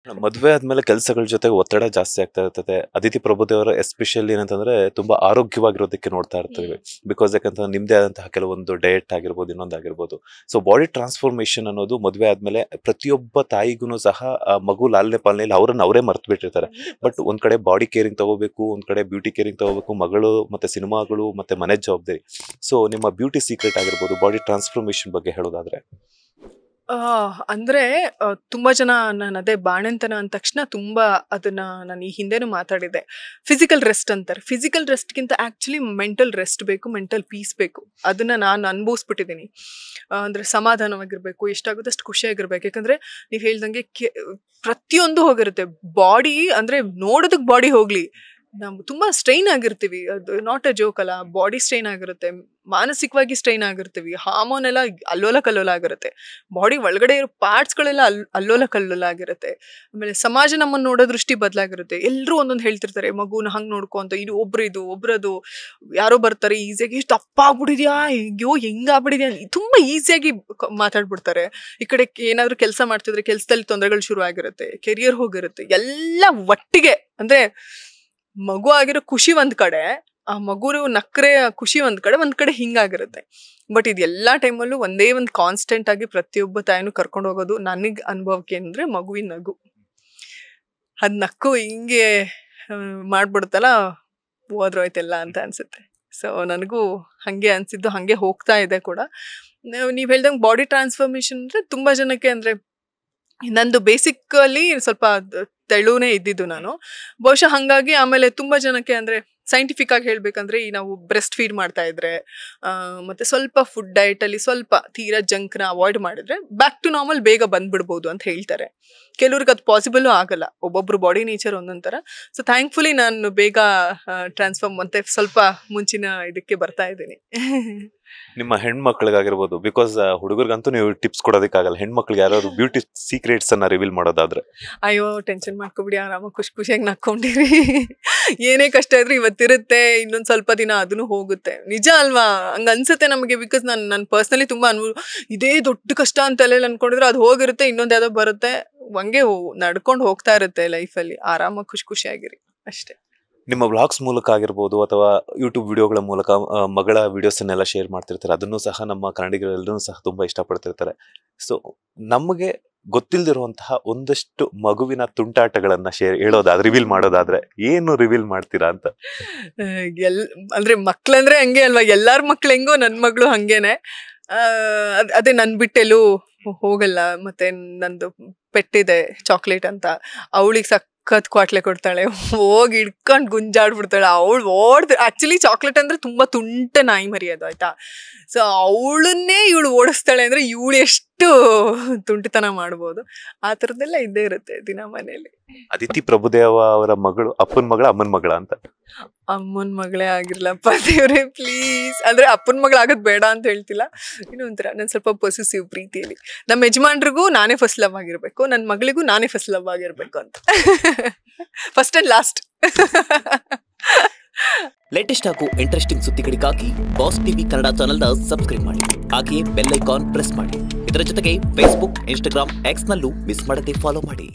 ಮದುವೆ ಆದ್ಮೇಲೆ ಕೆಲಸಗಳ ಜೊತೆ ಒತ್ತಡ ಜಾಸ್ತಿ ಆಗ್ತಾ ಇರ್ತದೆ. ಅದಿತಿ ಪ್ರಭುದೇವರು ಎಸ್ಪೆಷಲಿ ಏನಂತಂದ್ರೆ ತುಂಬಾ ಆರೋಗ್ಯವಾಗಿರೋದಕ್ಕೆ ನೋಡ್ತಾ ಇರ್ತೀವಿ. ಬಿಕಾಸ್ ಯಾಕಂತಂದ್ರೆ ನಿಮ್ದೇ ಆದಂತಹ ಕೆಲವೊಂದು ಡಯಟ್ ಆಗಿರ್ಬೋದು, ಇನ್ನೊಂದಾಗಿರ್ಬೋದು. ಸೊ ಬಾಡಿ ಟ್ರಾನ್ಸ್ಫಾರ್ಮೇಶನ್ ಅನ್ನೋದು ಮದುವೆ ಆದ್ಮೇಲೆ ಪ್ರತಿಯೊಬ್ಬ ತಾಯಿಗೂ ಸಹ ಮಗು ಲಾಲನೆ ಪಾಲನೆಯಲ್ಲಿ ಅವರನ್ನ ಅವರೇ ಮರ್ತು ಬಿಟ್ಟಿರ್ತಾರೆ. ಬಟ್ ಒಂದ್ ಕಡೆ ಬಾಡಿ ಕೇರಿಂಗ್ ತಗೋಬೇಕು, ಒಂದ್ ಕಡೆ ಬ್ಯೂಟಿ ಕೇರಿಂಗ್ ತಗೋಬೇಕು, ಮಗಳು ಮತ್ತೆ ಸಿನಿಮಾಗಳು ಮತ್ತೆ ಮನೆ ಜವಾಬ್ದಾರಿ. ಸೊ ನಿಮ್ಮ ಬ್ಯೂಟಿ ಸೀಕ್ರೆಟ್ ಆಗಿರ್ಬೋದು, ಬಾಡಿ ಟ್ರಾನ್ಸ್ಫಾರ್ಮೇಶನ್ ಬಗ್ಗೆ ಹೇಳೋದಾದ್ರೆ? ಅಂದ್ರೆ ತುಂಬಾ ಜನ ನಾನು ಅದೇ ಬಾಣಂತನ ಅಂದ ತಕ್ಷಣ ತುಂಬಾ ಅದನ್ನ ನಾನು ಈ ಹಿಂದೆನೂ ಮಾತಾಡಿದ್ದೆ. ಫಿಸಿಕಲ್ ರೆಸ್ಟ್ ಅಂತಾರೆ. ಫಿಸಿಕಲ್ ರೆಸ್ಟ್ಗಿಂತ ಆಕ್ಚುಲಿ ಮೆಂಟಲ್ ರೆಸ್ಟ್ ಬೇಕು, ಮೆಂಟಲ್ ಪೀಸ್ ಬೇಕು. ಅದನ್ನ ನಾನು ಅನುಭವಿಸ್ಬಿಟ್ಟಿದ್ದೀನಿ. ಅಂದ್ರೆ ಸಮಾಧಾನವಾಗಿರ್ಬೇಕು, ಎಷ್ಟಾಗುತ್ತೆ ಅಷ್ಟು ಖುಷಿಯಾಗಿರ್ಬೇಕು. ಯಾಕಂದ್ರೆ ನೀವು ಹೇಳ್ದಂಗೆ ಪ್ರತಿಯೊಂದು ಹೋಗಿರುತ್ತೆ. ಬಾಡಿ ಅಂದ್ರೆ ನೋಡೋದಕ್ಕೆ ಬಾಡಿ ಹೋಗ್ಲಿ, ನಾವು ತುಂಬಾ ಸ್ಟ್ರೈನ್ ಆಗಿರ್ತೀವಿ. ಅದು ನಾಟ್ ಅ ಜೋಕ್ ಅಲ್ಲ. ಬಾಡಿ ಸ್ಟ್ರೈನ್ ಆಗಿರುತ್ತೆ, ಮಾನಸಿಕವಾಗಿ ಸ್ಟ್ರೈನ್ ಆಗಿರ್ತೀವಿ, ಹಾರ್ಮೋನ್ ಎಲ್ಲ ಅಲ್ಲೋಲ ಕಲ್ಲೋಲ ಆಗಿರುತ್ತೆ, ಬಾಡಿ ಒಳಗಡೆ ಇರೋ ಪಾರ್ಟ್ಸ್ಗಳೆಲ್ಲ ಅಲ್ಲೋಲ ಕಲ್ಲೋಲ ಆಗಿರುತ್ತೆ. ಆಮೇಲೆ ಸಮಾಜ ನಮ್ಮನ್ನು ನೋಡೋ ದೃಷ್ಟಿ ಬದಲಾಗಿರುತ್ತೆ. ಎಲ್ಲರೂ ಒಂದೊಂದು ಹೇಳ್ತಿರ್ತಾರೆ, ಮಗುನ ಹಂಗೆ ನೋಡ್ಕೊ ಅಂತ. ಇದು ಒಬ್ರದು ಯಾರೋ ಬರ್ತಾರೆ ಈಸಿಯಾಗಿ, ಇಷ್ಟು ದಪ್ಪ ಆಗ್ಬಿಟ್ಟಿದ್ಯಾ, ಅಯ್ಯೋ ಹೆಂಗಾಗ್ಬಿಟ್ಟಿದ್ಯಾ, ತುಂಬಾ ಈಸಿಯಾಗಿ ಮಾತಾಡ್ಬಿಡ್ತಾರೆ. ಈ ಕಡೆ ಏನಾದ್ರು ಕೆಲಸ ಮಾಡ್ತಿದ್ರೆ ಕೆಲಸದಲ್ಲಿ ತೊಂದರೆಗಳು ಶುರು ಆಗಿರುತ್ತೆ, ಕೆರಿಯರ್ ಹೋಗಿರುತ್ತೆ, ಎಲ್ಲ ಒಟ್ಟಿಗೆ. ಅಂದ್ರೆ ಮಗು ಆಗಿರೋ ಖುಷಿ ಒಂದ್ ಕಡೆ, ಆ ಮಗು ನಕ್ರೆ ಖುಷಿ ಒಂದ್ ಕಡೆ ಹಿಂಗಾಗಿರುತ್ತೆ. ಬಟ್ ಇದು ಎಲ್ಲಾ ಟೈಮಲ್ಲೂ ಒಂದೇ ಒಂದು ಕಾನ್ಸ್ಟೆಂಟ್ ಆಗಿ ಪ್ರತಿಯೊಬ್ಬ ತಾಯಿನೂ ಕರ್ಕೊಂಡು ಹೋಗೋದು ನನಗ್ ಅನುಭವಕ್ಕೆ ಅಂದ್ರೆ ಮಗುವಿನ ನಗು. ಅದ್ ನಕ್ಕು ಹಿಂಗೆ ಮಾಡ್ಬಿಡ್ತಲ್ಲ, ಹೋದ್ರೋಯ್ತೆಲ್ಲ ಅಂತ ಅನ್ಸುತ್ತೆ. ಸೊ ನನಗೂ ಹಂಗೆ ಅನ್ಸಿದ್ದು, ಹಂಗೆ ಹೋಗ್ತಾ ಇದೆ ಕೂಡ. ನೀವ್ ಹೇಳ್ದಂಗೆ ಬಾಡಿ ಟ್ರಾನ್ಸ್ಫಾರ್ಮೇಶನ್ ಅಂದ್ರೆ ತುಂಬಾ ಜನಕ್ಕೆ, ಅಂದ್ರೆ ನಂದು ಬೇಸಿಕಲಿ ಸ್ವಲ್ಪ ತೆಳುನೇ ಇದ್ದಿದ್ದು ನಾನು, ಬಹುಶಃ ಹಂಗಾಗಿ. ಆಮೇಲೆ ತುಂಬಾ ಜನಕ್ಕೆ ಅಂದ್ರೆ ಸೈಂಟಿಫಿಕ್ ಆಗಿ ಹೇಳ್ಬೇಕಂದ್ರೆ, ಈ ನಾವು ಬ್ರೆಸ್ಟ್ ಫೀಡ್ ಮಾಡ್ತಾ ಇದ್ರೆ ಮತ್ತೆ ಸ್ವಲ್ಪ ಫುಡ್ ಡಯಟ್ ಅಲ್ಲಿ ಸ್ವಲ್ಪ ತೀರಾ ಜಂಕ್ನ ಅವಾಯ್ಡ್ ಮಾಡಿದ್ರೆ ಬ್ಯಾಕ್ ಟು ನಾರ್ಮಲ್ ಬೇಗ ಬಂದ್ಬಿಡ್ಬೋದು ಅಂತ ಹೇಳ್ತಾರೆ. ಕೆಲವ್ರಿಗೆ ಅದು ಪಾಸಿಬಲ್ ಆಗಲ್ಲ, ಒಬ್ಬೊಬ್ರು ಬಾಡಿ ನೇಚರ್ ಒಂದೊಂಥರ. ಸೊ ಥ್ಯಾಂಕ್ಫುಲಿ ನಾನು ಬೇಗ ಟ್ರಾನ್ಸ್ಫಾರ್ಮ್ ಮತ್ತೆ ಸ್ವಲ್ಪ ಮುಂಚಿನ ಇದಕ್ಕೆ ಬರ್ತಾ ಇದ್ದೀನಿ. ನಿಮ್ಮ ಹೆಣ್ಮಕ್ಳಿಗಾಗಿರ್ಬೋದು, ಬಿಕಾಸ್ ಹುಡುಗರಿಗಂತೂ ನೀವು ಟಿಪ್ಸ್ ಕೊಡೋದಕ್ಕಾಗಲ್ಲ, ಹೆಣ್ಮಕ್ಳಿಗೆ ಯಾರಾದ್ರು ಬ್ಯೂಟಿ ಸೀಕ್ರೆಟ್ಸ್ ಅನ್ನ ರಿವೀಲ್ ಮಾಡೋದಾದ್ರೆ? ಅಯ್ಯೋ ಟೆನ್ಷನ್ ಮಾಡ್ಕೊಬಿಡಿ, ಆರಾಮಾಗಿ ಖುಷಿಯಾಗಿ ನಕ್ಕೊಂಡಿರಿ. ಏನೇ ಕಷ್ಟ ಇದ್ರೆ ಇವತ್ತಿರುತ್ತೆ, ಇನ್ನೊಂದ್ ಸ್ವಲ್ಪ ದಿನ ಅದನ್ನು ಹೋಗುತ್ತೆ. ನಿಜ ಅಲ್ವಾ? ಹಂಗ ಅನ್ಸುತ್ತೆ ನಮಗೆ. ಬಿಕಾಸ್ ನಾನು ಪರ್ಸನಲಿ ತುಂಬಾ ಇದೇ ದೊಡ್ಡ ಕಷ್ಟ ಅಂತ ಅನ್ಕೊಂಡಿದ್ರೆ ಅದು ಹೋಗಿರುತ್ತೆ, ಇನ್ನೊಂದ್ ಯಾವ್ದೋ ಬರುತ್ತೆ, ಹಂಗೆ ನಡ್ಕೊಂಡು ಹೋಗ್ತಾ ಇರುತ್ತೆ ಲೈಫಲ್ಲಿ. ಆರಾಮಾಗಿ ಖುಷಿಯಾಗಿರಿ ಅಷ್ಟೇ. ನಿಮ್ಮ ವ್ಲಾಗ್ಸ್ ಮೂಲಕ ಆಗಿರ್ಬೋದು ಅಥವಾ ಯೂಟ್ಯೂಬ್ ವಿಡಿಯೋಗಳ ಮೂಲಕ ಮಗಳ ವಿಡಿಯೋಸನ್ನೆಲ್ಲ ಶೇರ್ ಮಾಡ್ತಿರ್ತಾರೆ. ಅದನ್ನು ಸಹ ನಮ್ಮ ಕನ್ನಡಿಗರೆಲ್ಲರೂ ಸಹ ತುಂಬಾ ಇಷ್ಟಪಡ್ತಿರ್ತಾರೆ. ಸೊ ನಮಗೆ ಗೊತ್ತಿಲ್ದಿರುವಂತಹ ಒಂದಷ್ಟು ಮಗುವಿನ ತುಂಟಾಟಗಳನ್ನ ಹೇಳೋದಾದ್ರೆ, ರಿವೀಲ್ ಮಾಡೋದಾದ್ರೆ ಏನು ರಿವೀಲ್ ಮಾಡ್ತೀರಾ ಅಂತ? ಅಂದ್ರೆ ಮಕ್ಳಂದ್ರೆ ಹಂಗೆ ಅಲ್ವಾ, ಎಲ್ಲಾರ ಮಕ್ಳು ಹೆಂಗೋ ನನ್ ಮಗಳು ಹಂಗೇನೆ. ಅದೇ ನನ್ ಬಿಟ್ಟೆಲ್ಲೂ ಹೋಗಲ್ಲ. ಮತ್ತೆ ನಂದು ಪೆಟ್ಟಿದೆ ಚಾಕ್ಲೇಟ್ ಅಂತ, ಅವಳಿಗೆ ಸಖತ್ ಕ್ವಾಟ್ಲೆ ಕೊಡ್ತಾಳೆ, ಹೋಗಿ ಇಡ್ಕೊಂಡ್ ಗುಂಜಾಡ್ಬಿಡ್ತಾಳೆ. ಅವಳು ಆಕ್ಚುಲಿ ಚಾಕ್ಲೇಟ್ ಅಂದ್ರೆ ತುಂಬಾ ತುಂಟ ನಾಯಿ ಮರಿ ಅದು, ಆಯ್ತಾ? ಸೊ ಅವಳನ್ನೇ ಇವಳು ಓಡಿಸ್ತಾಳೆ ಅಂದ್ರೆ ಇವಳು ಎಷ್ಟು ತುಂಟತನ ಮಾಡ್ಬೋದು. ಆ ಥರದ್ದೆಲ್ಲ ಇದ್ದೇ ಇರುತ್ತೆ ದಿನ ಮನೇಲಿ. ಅದಿತಿ ಪ್ರಭುದೇವ ಅವರ ಮಗಳು ಅಪ್ಪನ ಮಗಳ ಅಮ್ಮನ ಮಗಳ ಅಂತ? ಅಮ್ಮನ್ ಮಗಳೇ ಆಗಿರ್ಲಪ್ಪ ದೇವ್ರೆ ಪ್ಲೀಸ್. ಅಂದ್ರೆ ಅಪ್ಪನ ಮಗಳಾಗದ್ ಬೇಡ ಅಂತ ಹೇಳ್ತಿಲ್ಲ, ಇನ್ನೊಂಥರ ನನ್ ಸ್ವಲ್ಪ ಪೊಸೆಸಿವ್ ಪ್ರೀತಿಯಲ್ಲಿ. ನಮ್ಮ ಯಜಮಾನ್ರಿಗೂ ನಾನೇ ಫಸ್ಟ್ ಲವ್ ಆಗಿರ್ಬೇಕು, ನನ್ನ ಮಗಳಿಗೂ ನಾನೇ ಫಸ್ಟ್ ಲವ್ ಆಗಿರ್ಬೇಕು ಅಂತ. First and last. ಲೇಟೆಸ್ಟ್ ಹಾಗೂ ಇಂಟ್ರೆಸ್ಟಿಂಗ್ ಸುದ್ದಿಗಳಿಗಾಗಿ ಬಾಸ್ ಟಿವಿ ಕನ್ನಡ ಚಾನೆಲ್ನ ಸಬ್ಸ್ಕ್ರೈಬ್ ಮಾಡಿ, ಹಾಗೆಯೇ ಬೆಲ್ ಐಕಾನ್ ಪ್ರೆಸ್ ಮಾಡಿ. ಇದರ ಜೊತೆಗೆ ಫೇಸ್ಬುಕ್, ಇನ್ಸ್ಟಾಗ್ರಾಮ್, ಎಕ್ಸ್ ನಲ್ಲೂ ಮಿಸ್ ಮಾಡದೆ ಫಾಲೋ ಮಾಡಿ.